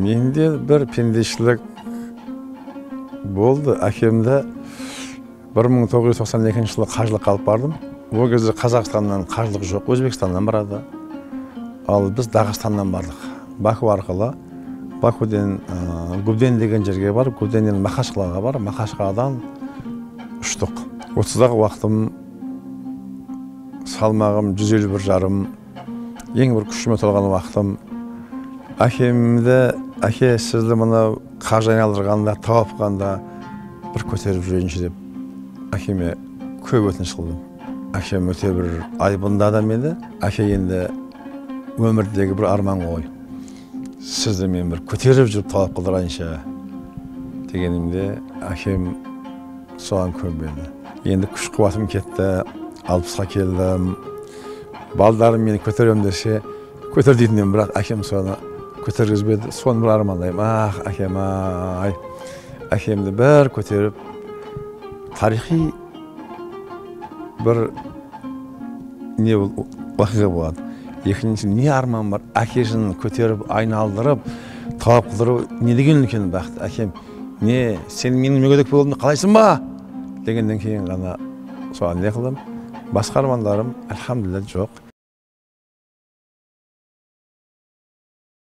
Менде бір пендешілік болды. Әкемді 1992 жылы қажылыққа алып бардым. Ол кезде Қазақстаннан қажылық жоқ, Өзбекстаннан барады. Ал біз Дағыстаннан бардық. Баку арқылы. Бакуден Губден деген жерге бар, Губденнен Махашқалаға бар, Махашқаладан ұштық. 30-дағы уақытым, салмағым 151 жарым, ең бір күшіме толған уақытым. Әкемді, әке сізді мұны қаржы айналдырғанда, тауапқанда бір көтеріп жүрейінші деп, әкеме көп өтініш қылдым. Әкем өте бір айбынды адам еді. Әке енді өмірдегі бір арман ғой. Сізді мен бір көтеріп жүріп талап қылдырайынша дегенімде әкем соған көнбеді. Енді күш қуатым кетті, 60-ға келдім. Балдарым мені көтерем десе, көтер дейтінен, бірақ әкем соны көтергізбеді. Соны бір армандаймын. Әкем, әкемді бір көтеріп, тарихи бір не оқиға болады. Екінші, не арман бар? Әкесін көтеріп, айналдырып, талап қылдырып, не деген үлкен бақыт? Әкем, не, сен менің мүгедек болуымды қалайсың ба? Дегеннен кейін ғана соған не қылдым. Басқа армандарым, әлхамдулилла, жоқ.